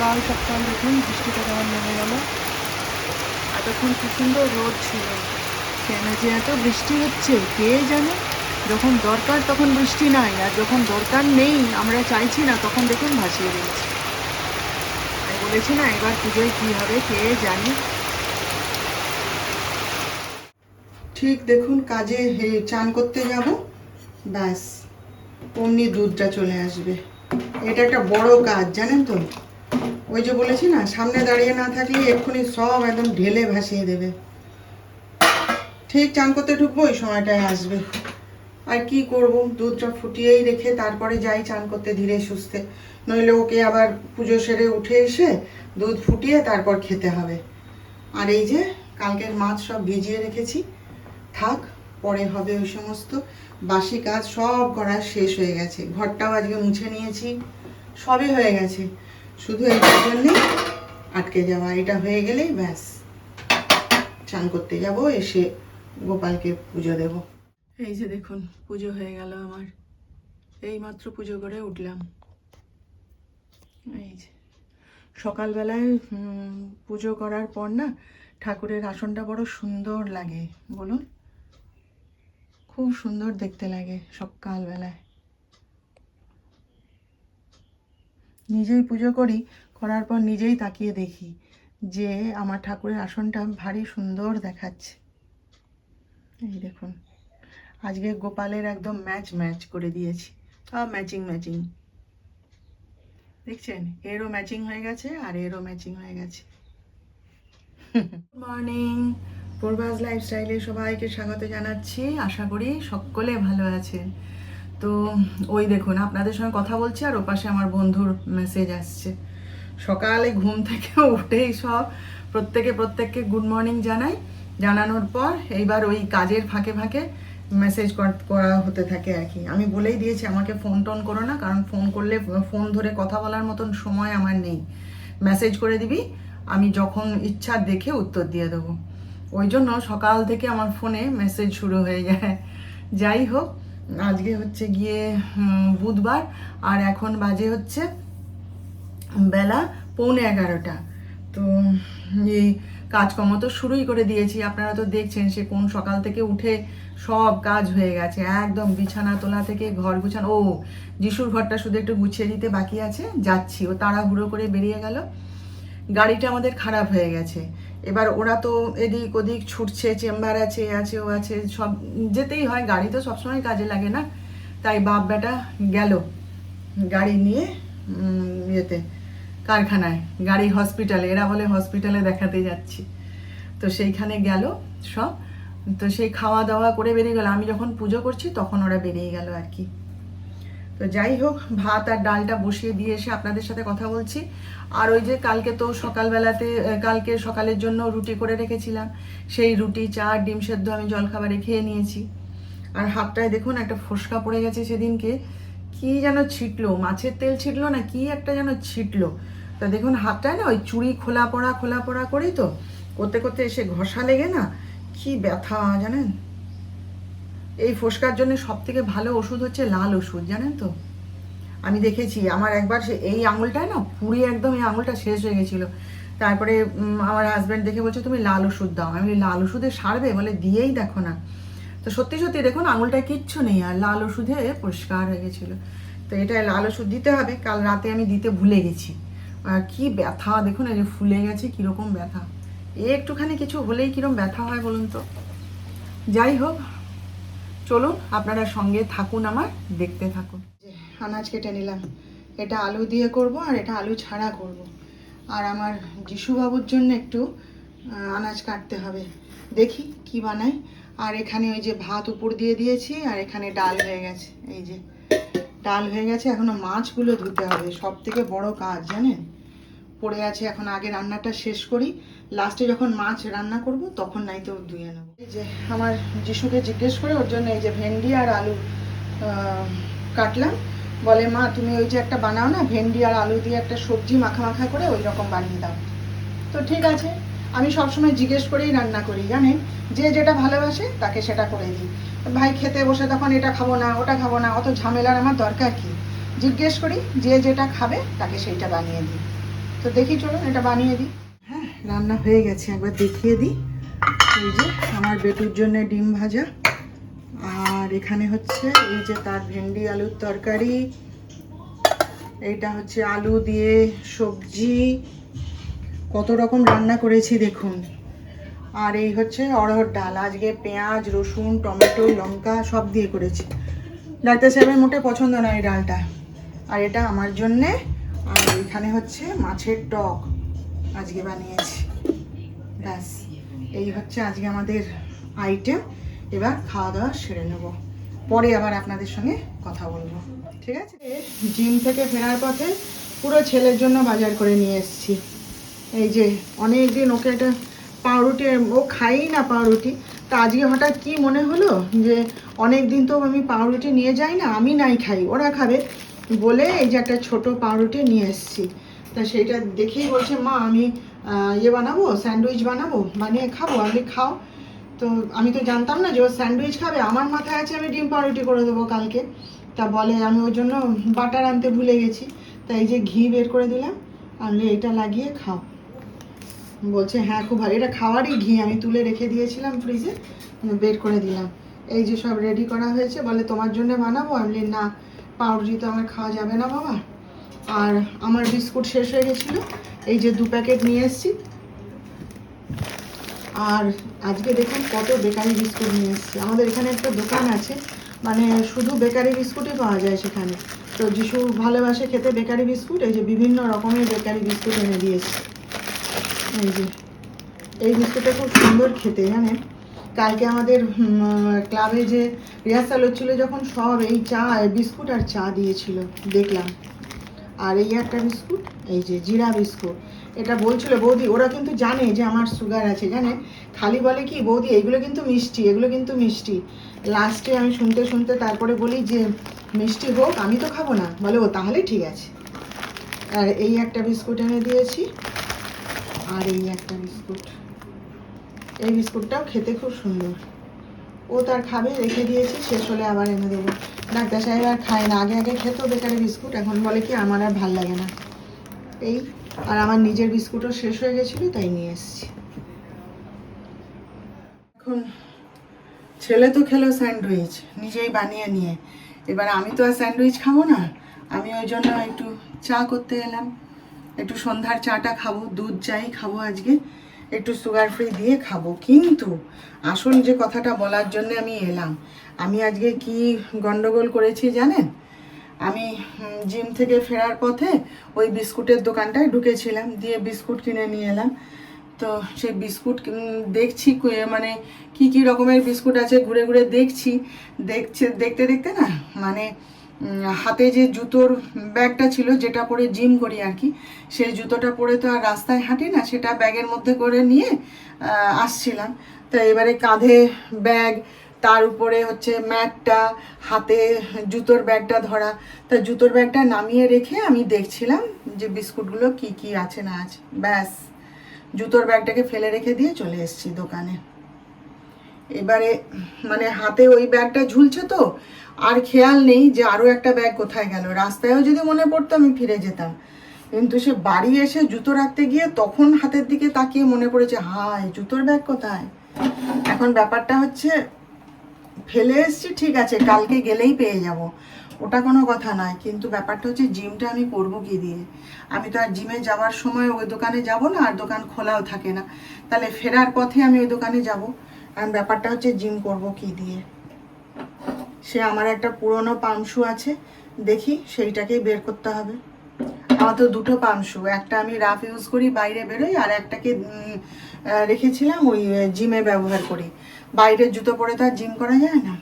সকাল সকাল দেখুন বৃষ্টিটা কেমন নেমে গেল। এতক্ষণ কি সুন্দর রোদ ছিল, কেন যে এত বৃষ্টি হচ্ছে কে জানে। যখন দরকার তখন বৃষ্টি নাই, আর যখন দরকার নেই আমরা চাইছি না তখন দেখুন ভাসিয়ে দিচ্ছে। আমি বলেছি না এবার পুজোয় কী হবে কে জানে। ঠিক দেখুন কাজে চান করতে যাব, ব্যাস অমনি দুধটা চলে আসবে। এটা একটা বড় কাজ জানেন তো। ওই যে বলেছি না সামনে দাঁড়িয়ে না থাকলে এক্ষুনি সব একদম ঢেলে ভাসিয়ে দেবে। ঠিক চান করতে ঢুকবো ওই সময়টায় আসবে। আর কি করব, দুধটা ফুটিয়েই রেখে তারপরে যাই চান করতে ধীরে সুস্থে, নইলে ওকে আবার পুজো সেরে উঠে এসে দুধ ফুটিয়ে তারপর খেতে হবে। আর এই যে কালকের মাছ সব ভিজিয়ে রেখেছি, থাক পরে হবে। ওই সমস্ত বাসি কাজ সব করা শেষ হয়ে গেছে, ঘরটাও আজকে মুছে নিয়েছি, সবই হয়ে গেছে। শুধু এইটার জন্যেই আটকে যাওয়া, এটা হয়ে গেলেই ব্যাস চান করতে যাব, এসে গোপালকে পুজো দেব। এই যে দেখুন পুজো হয়ে গেল আমার, এইমাত্র পুজো করে উঠলাম। এই যে সকালবেলায় পুজো করার পর না ঠাকুরের আসনটা বড় সুন্দর লাগে, বলুন খুব সুন্দর দেখতে লাগে সকালবেলায়। নিজেই পুজো করি, করার পর নিজেই তাকিয়ে দেখি যে আমার ঠাকুরের আসনটা ভারী সুন্দর দেখাচ্ছে। এই দেখুন আজকে গোপালের একদম ম্যাচ ম্যাচ করে দিয়েছি, সব ম্যাচিং ম্যাচিং, দেখছেন এরও ম্যাচিং হয়ে গেছে আর এরও ম্যাচিং হয়ে গেছে। মর্নিং, পূর্বাস লাইফস্টাইলে সবাইকে স্বাগত জানাচ্ছি। আশা করি সকলে ভালো আছেন। তো ওই দেখুন আপনাদের সঙ্গে কথা বলছি আর ওপাশে আমার বন্ধুর মেসেজ আসছে। সকালে ঘুম থেকে উঠেই সব প্রত্যেককে গুড মর্নিং জানাই, জানানোর পর এইবার ওই কাজের ফাঁকে ফাঁকে মেসেজ করা হতে থাকে আর কি। আমি বলেই দিয়েছি আমাকে ফোন টোন করো না, কারণ ফোন করলে ফোন ধরে কথা বলার মতন সময় আমার নেই। মেসেজ করে দিবি, আমি যখন ইচ্ছা দেখে উত্তর দিয়ে দেবো। ওই জন্য সকাল থেকে আমার ফোনে মেসেজ শুরু হয়ে যায়। যাই হোক, আজকে হচ্ছে গিয়ে বুধবার, আর এখন বাজে হচ্ছে বেলা 11:15। তো এই কাজকর্ম তো শুরুই করে দিয়েছি, আপনারা তো দেখছেন সে কোন সকাল থেকে উঠে সব কাজ হয়ে গেছে, একদম বিছানা তোলা থেকে ঘর গুছানো। ও যিশুর ঘরটা শুধু একটু গুছিয়ে দিতে বাকি আছে, যাচ্ছি। ও তাড়াহুড়ো করে বেরিয়ে গেল, গাড়িটা আমাদের খারাপ হয়ে গেছে। এবার ওরা তো এদিক ওদিক ছুটছে, চেম্বার আছে ও আছে, সব যেতেই হয়, গাড়ি তো সবসময় কাজে লাগে না। তাই বাপ বেটা গেল গাড়ি নিয়ে ইয়েতে কারখানায়, গাড়ি হসপিটালে, এরা বলে হসপিটালে দেখাতে যাচ্ছি। তো সেইখানে গেল সব। তো সেই খাওয়া দাওয়া করে বেরিয়ে গেল, আমি যখন পুজো করছি তখন ওরা বেরিয়ে গেল আর কি। তো যাই হোক, ভাত আর ডালটা বসিয়ে দিয়ে এসে আপনাদের সাথে কথা বলছি। আর ওই যে কালকে তো সকালবেলাতে, কালকে সকালের জন্য রুটি করে রেখেছিলাম, সেই রুটি চা ডিম সেদ্ধ আমি জলখাবারে খেয়ে নিয়েছি। আর হাতটায় দেখুন একটা ফোসকা পড়ে গেছে সেদিনকে, কি যেন ছিটলো, মাছের তেল ছিটলো না কি একটা যেন ছিটলো। তা দেখুন হাতটায় না ওই চুড়ি খোলা পড়া করি তো, করতে করতে এসে ঘষা লেগে না কি ব্যথা জানেন। এই ফোসকার জন্য সব থেকে ভালো ওষুধ হচ্ছে লাল ওষুধ, জানেন তো। আমি দেখেছি আমার একবার সে এই আঙুলটায় না পুড়ে একদম এই আঙুলটা শেষ হয়ে গেছিলো। তারপরে আমার হাজব্যান্ড দেখে বলছে তুমি লাল ওষুধ দাও। আমি বলি লাল ওষুধে সারবে, বলে দিয়েই দেখো না। তো সত্যি সত্যি দেখুন আঙুলটায় কিচ্ছু নেই, আর লাল ওষুধে পরিষ্কার হয়ে গেছিলো। তো এটা লাল ওষুধ দিতে হবে, কাল রাতে আমি দিতে ভুলে গেছি। কি ব্যথা দেখুন, এই যে ফুলে গেছে কীরকম ব্যথা, একটুখানি কিছু হলেই কীরকম ব্যথা হয় বলুন তো। যাই হোক, চলুন আপনারা সঙ্গে থাকুন, আমার দেখতে থাকুন। আনাজ কেটে নিলাম, এটা আলু দিয়ে করব আর এটা আলু ছাড়া করব। আর আমার যিশুবাবুর জন্য একটু আনাজ কাটতে হবে, দেখি কি বানাই। আর এখানে ওই যে ভাত উপর দিয়ে দিয়েছি, আর এখানে ডাল হয়ে গেছে, এই যে ডাল হয়ে গেছে। এখনো মাছগুলো ধুতে হবে, সব থেকে বড় কাজ জানেন পড়ে আছে। এখন আগে রান্নাটা শেষ করি, লাস্টে যখন মাছ রান্না করব তখন নাই তো ধুয়ে নেব। এই যে আমার যিশুকে জিজ্ঞেস করে ওর জন্য এই যে ভেন্ডি আর আলু কাটলাম। বলে মা তুমি ওই যে একটা বানাও না ভেন্ডি আর আলু দিয়ে একটা সবজি মাখা করে, ওই রকম বানিয়ে দাও। তো ঠিক আছে, আমি সবসময় জিজ্ঞেস করেই রান্না করি, জানেন যে যেটা ভালোবাসে তাকে সেটা করে দিই। ভাই খেতে বসে তখন এটা খাবো না ওটা খাবো না, অত ঝামেলার আমার দরকার কি। জিজ্ঞেস করি যে যেটা খাবে তাকে সেইটা বানিয়ে দিই। তো দেখি চলুন এটা বানিয়ে দিই। হ্যাঁ, রান্না হয়ে গেছে, একবার দেখিয়ে দিই। এই যে আমার বেটুর জন্য ডিম ভাজা, আর এখানে হচ্ছে এই যে তার ভেন্ডি আলুর তরকারি, এইটা হচ্ছে আলু দিয়ে সবজি, কত রকম রান্না করেছি দেখুন। আর এই হচ্ছে অড়হর ডাল, আজকে পেঁয়াজ রসুন টমেটো লঙ্কা সব দিয়ে করেছি। ডাক্তার সাহেবের মোটে পছন্দ নয় এই ডালটা। আর এটা আমার জন্যে। আর এখানে হচ্ছে মাছের টক আজকে বানিয়েছি। ব্যাস, এই হচ্ছে আজকে আমাদের আইটেম। এবার খাওয়া দাওয়া সেরে নেব, পরে আবার আপনাদের সঙ্গে কথা বলবো, ঠিক আছে? জিম থেকে ফেরার পথে পুরো ছেলের জন্য বাজার করে নিয়ে এসেছি। এই যে অনেক দিন ওকে একটা পাউরুটি, ও খাই না পাউরুটি, তা আজকে হঠাৎ কি মনে হলো যে অনেক দিন তো আমি পাউরুটি নিয়ে যাই না, আমি নাই খাই ওরা খাবে বলে এই যে একটা ছোট পাউরুটি নিয়ে এসেছি। তা সেইটা দেখেই বলছে মা আমি বানাবো, স্যান্ডউইচ বানাবো, বানিয়ে খাবো। আমি খাও। তো আমি তো জানতাম না যে ও স্যান্ডউইচ খাবে, আমার মাথায় আছে আমি ডিম পাউরুটি করে দেবো কালকে। তা বলে আমি ওর জন্য বাটার আনতে ভুলে গেছি, তা এই যে ঘি বের করে দিলাম, আনলে এটা লাগিয়ে খাও। বলছে হ্যাঁ খুব ভালো, এটা খাওয়ারই ঘি, আমি তুলে রেখে দিয়েছিলাম ফ্রিজে, বের করে দিলাম। এই যে সব রেডি করা হয়েছে, বলে তোমার জন্য বানাবো। আমি না, পাউরুটি তো আমার খাওয়া যাবে না বাবা। আর আমার বিস্কুট শেষ হয়ে গেছিলো, এই যে 2 প্যাকেট নিয়ে এসেছি। আর আজকে দেখুন কত বেকারি বিস্কুট নিয়ে এসেছি। আমাদের এখানে একটা দোকান আছে, মানে শুধু বেকারি বিস্কুটই পাওয়া যায় সেখানে। তো যিশু ভালোবাসে খেতে বেকারি বিস্কুট, এই যে বিভিন্ন রকমের বেকারি বিস্কুট এনে দিয়েছে। এই যে এই বিস্কুটটা খুব সুন্দর খেতে, জানেন? কালকে আমাদের ক্লাবে যে রিহার্সাল হচ্ছিল যখন, সব এই চা বিস্কুট আর চা দিয়েছিল দেখলাম। আর এই একটা বিস্কুট, এই যে জিরা বিস্কুট, এটা বলছিল বৌদি, ওরা কিন্তু জানে যে আমার সুগার আছে, জানে, খালি বলে কি বৌদি এগুলো কিন্তু মিষ্টি, এগুলো কিন্তু মিষ্টি। লাস্টে আমি শুনতে শুনতে তারপরে বলি যে মিষ্টি হোক, আমি তো খাবো না। বলে ও তাহলে ঠিক আছে। আর এই একটা বিস্কুট এনে দিয়েছি, আর এই একটা বিস্কুট, এই বিস্কুটটাও খেতে খুব সুন্দর। ও তার খাবে, রেখে দিয়েছি, শেষ হলে আবার এনে দেবো। ডাক্তার সাহেব আর খায় না, আগে আগে খেত বেকারি বিস্কুট, এখন বলে কি আমার আর ভাল লাগে না। এই, আর আমার নিজের বিস্কুটও শেষ হয়ে গেছিলো, তাই নিয়ে এসেছি। এখন ছেলে তো খেলো স্যান্ডউইচ নিজেই বানিয়ে নিয়ে, এবার আমি তো আর স্যান্ডউইচ খাবো না। আমি ওই জন্য একটু চা করতে এলাম, একটু সন্ধ্যার চাটা খাবো, দুধ চাই খাবো আজকে, একটু সুগার ফ্রি দিয়ে খাবো। কিন্তু আসল যে কথাটা বলার জন্য আমি এলাম, আমি আজকে কি গন্ডগোল করেছি জানেন? আমি জিম থেকে ফেরার পথে ওই বিস্কুটের দোকানটায় ঢুকেছিলাম, দিয়ে বিস্কুট কিনে নিয়ে এলাম। তো সেই বিস্কুট দেখছি, মানে কি কি রকমের বিস্কুট আছে ঘুরে ঘুরে দেখছি। দেখতে দেখতে না, মানে হাতে যে জুতোর ব্যাগটা ছিল, যেটা পরে জিম করি আর কি, সেই জুতোটা পরে তো আর রাস্তায় হাঁটি না, সেটা ব্যাগের মধ্যে করে নিয়ে আসছিলাম। তো এবারে কাঁধে ব্যাগ, তার উপরে হচ্ছে ম্যাটটা, হাতে জুতোর ব্যাগটা ধরা। তা জুতোর ব্যাগটা নামিয়ে রেখে আমি দেখছিলাম যে বিস্কুটগুলো কি কি আছে না আছে। ব্যাস, জুতোর ব্যাগটাকে ফেলে রেখে দিয়ে চলে এসেছি দোকানে। এবারে মানে হাতে ওই ব্যাগটা ঝুলছে তো, আর খেয়াল নেই যে আরও একটা ব্যাগ কোথায় গেল। রাস্তায়ও যদি মনে পড়তো আমি ফিরে যেতাম, কিন্তু সে বাড়ি এসে জুতো রাখতে গিয়ে তখন হাতের দিকে তাকিয়ে মনে পড়েছে হায় জুতোর ব্যাগ কোথায়। এখন ব্যাপারটা হচ্ছে ফেলে এসছি ঠিক আছে, কালকে গেলেই পেয়ে যাব, ওটা কোনো কথা নয়। কিন্তু ব্যাপারটা হচ্ছে জিমটা আমি করবো কি দিয়ে? আমি তো আর জিমে যাওয়ার সময় ওই দোকানে যাব না, আর দোকান খোলাও থাকে না, তাহলে ফেরার পথে আমি ওই দোকানে যাব। আর ব্যাপারটা হচ্ছে জিম করব কি দিয়ে? সে আমার একটা পুরনো পাম্প শু আছে, দেখি সেইটাকেই বের করতে হবে। আমার তো 2টো পাম্প শু, একটা আমি রাফ ইউজ করি বাইরে বেরোই, আর একটাকে রেখেছিলাম ওই জিমে ব্যবহার করি। বাইরের জুতো পরে তো আর জিম করা যায় না।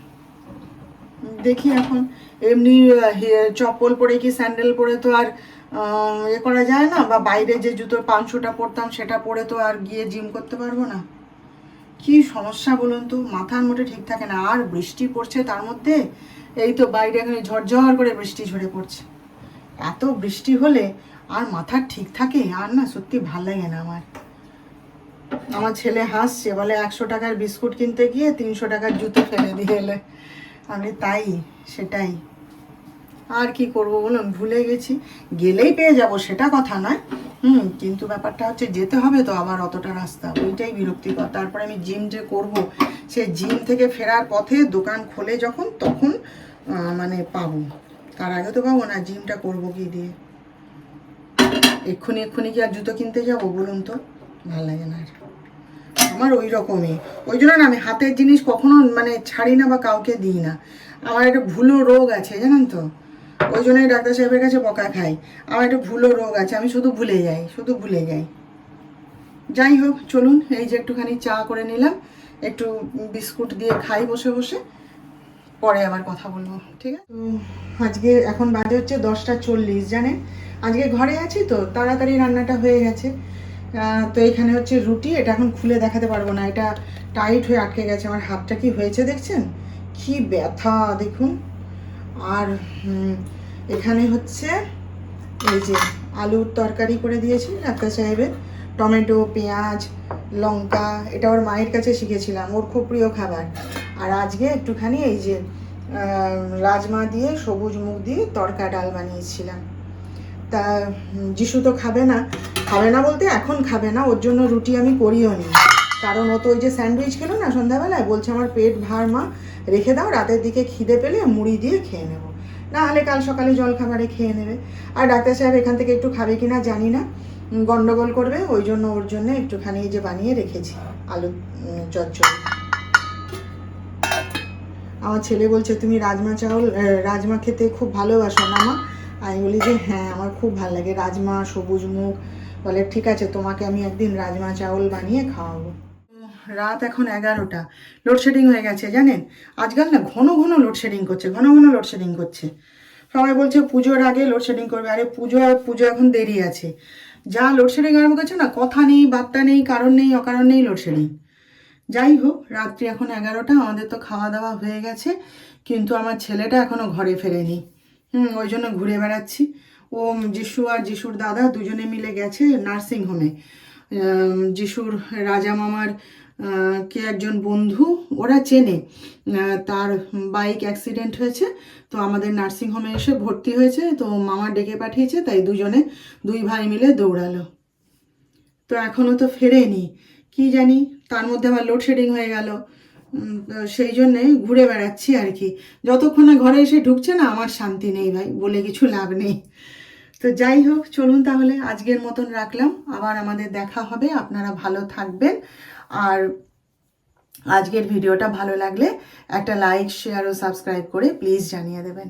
দেখি এখন এমনি চপ্পল পরে কি স্যান্ডেল পরে তো আর করা যায় না, বা বাইরে যে জুতোর পাম্প শুটা পরতাম সেটা পরে তো আর গিয়ে জিম করতে পারবো না। কি সমস্যা বলুন তো, মাথার মোটে ঠিক থাকে না। আর বৃষ্টি পড়ছে তার মধ্যে, এই তো বাইরে এখানে ঝরঝর করে বৃষ্টি ঝরে পড়ছে। এত বৃষ্টি হলে আর মাথা ঠিক থাকে? আর না সত্যি ভাল লাগে না আমার। আমার ছেলে হাসছে, বলে 100 টাকার বিস্কুট কিনতে গিয়ে 300 টাকার জুতো ফেলে দিয়ে এলে। আমি তাই, সেটাই। আর কি করব বলুন, ভুলে গেছি। গেলেই পেয়ে যাব সেটা কথা নয়, কিন্তু ব্যাপারটা হচ্ছে যেতে হবে তো আবার অতটা রাস্তা, ওইটাই বিরক্তিকর। তারপরে আমি জিম যে করব, সে জিম থেকে ফেরার পথে দোকান খোলে যখন, তখন মানে পাবো, তার আগে তো পাবো না। জিমটা করব কি দিয়ে? এক্ষুনি কি আর জুতো কিনতে যাবো বলুন তো? ভালো লাগে না আর আমার ওই রকমই। ওই জন্য না আমি হাতের জিনিস কখনো মানে ছাড়ি না বা কাউকে দিই না। আমার একটা ভুলো রোগ আছে জানেন তো, ওই জন্যই ডাক্তার সাহেবের কাছে বকা খাই। আমার একটা ভুলো রোগ আছে, আমি শুধু ভুলে যাই, শুধু ভুলে যাই। যাই হোক চলুন, এই যে একটুখানি চা করে নিলাম, একটু বিস্কুট দিয়ে খাই বসে বসে, পরে আবার কথা বলবো, ঠিক আছে? তো আজকে এখন বাজে হচ্ছে 10টা 40, জানেন আজকে ঘরে আছি তো তাড়াতাড়ি রান্নাটা হয়ে গেছে। তো এখানে হচ্ছে রুটি, এটা এখন খুলে দেখাতে পারবো না, এটা টাইট হয়ে আটকে গেছে। আমার হাতটা কি হয়েছে দেখছেন, কি ব্যথা দেখুন। আর এখানে হচ্ছে এই যে আলুর তরকারি করে দিয়েছি ডাক্তার সাহেবের, টমেটো পেঁয়াজ লঙ্কা, এটা ওর মায়ের কাছে শিখেছিলাম, ওর খুব প্রিয় খাবার। আর আজকে একটুখানি এই যে রাজমা দিয়ে সবুজ মুগ দিয়ে তড়কা ডাল বানিয়েছিলাম। তা যিশু তো খাবে না, খাবে না বলতে এখন খাবে না, ওর জন্য রুটি আমি করিও নি, কারণ ও তো ওই যে স্যান্ডউইচ খেলো না সন্ধ্যাবেলায়, বলছে আমার পেট ভার মা, রেখে দাও, রাতের দিকে খিদে পেলে মুড়ি দিয়ে খেয়ে নেবো, না হলে কাল সকালে জল খাবারে খেয়ে নেবে। আর ডাক্তার সাহেব এখান থেকে একটু খাবে কি না জানি না, গন্ডগোল করবে, ওই জন্য ওর জন্য একটুখানি এই যে বানিয়ে রেখেছি আলু চচ্চড়ি। আমার ছেলে বলছে তুমি রাজমা খেতে খুব ভালোবাসো না মা? আমি বলি যে হ্যাঁ আমার খুব ভালো লাগে রাজমা সবুজ মুগ। বলে ঠিক আছে তোমাকে আমি একদিন রাজমা চাউল বানিয়ে খাওয়াবো। রাত এখন 11টা, লোডশেডিং হয়ে গেছে জানেন। আজকাল না ঘন ঘন লোডশেডিং করছে, ঘন ঘন লোডশেডিং করছে। সবাই বলছে পুজোর আগে লোডশেডিং করবে, আরে পুজো এখন দেরি আছে। যা লোডশেডিং আরম্ভ করছে না, কথা নেই বার্তা নেই, কারণ নেই অকারণ নেই লোডশেডিং। যাই হোক, রাত্রি এখন 11টা, আমাদের তো খাওয়া দাওয়া হয়ে গেছে, কিন্তু আমার ছেলেটা এখনো ঘরে ফেরেনি। ওই জন্য ঘুরে বেড়াচ্ছি। ও যিশু আর যিশুর দাদা দুজনে মিলে গেছে নার্সিংহোমে। যিশুর রাজা মামার কে একজন বন্ধু, ওরা চেনে, তার বাইক অ্যাক্সিডেন্ট হয়েছে, তো আমাদের নার্সিংহোমে এসে ভর্তি হয়েছে, তো মামা ডেকে পাঠিয়েছে, তাই দুই ভাই মিলে দৌড়ালো। তো এখনও তো ফেরেনি, কি জানি, তার মধ্যে আবার লোডশেডিং হয়ে গেল। সেই জন্যে ঘুরে বেড়াচ্ছি আর কি। যতক্ষণ না ঘরে এসে ঢুকছে না আমার শান্তি নেই ভাই, বলে কিছু লাভ নেই। তো যাই হোক চলুন তাহলে আজকের মতন রাখলাম, আবার আমাদের দেখা হবে, আপনারা ভালো থাকবেন। আর আজকের ভিডিওটা ভালো লাগলে একটা লাইক শেয়ার ও সাবস্ক্রাইব করে প্লিজ জানিয়ে দেবেন।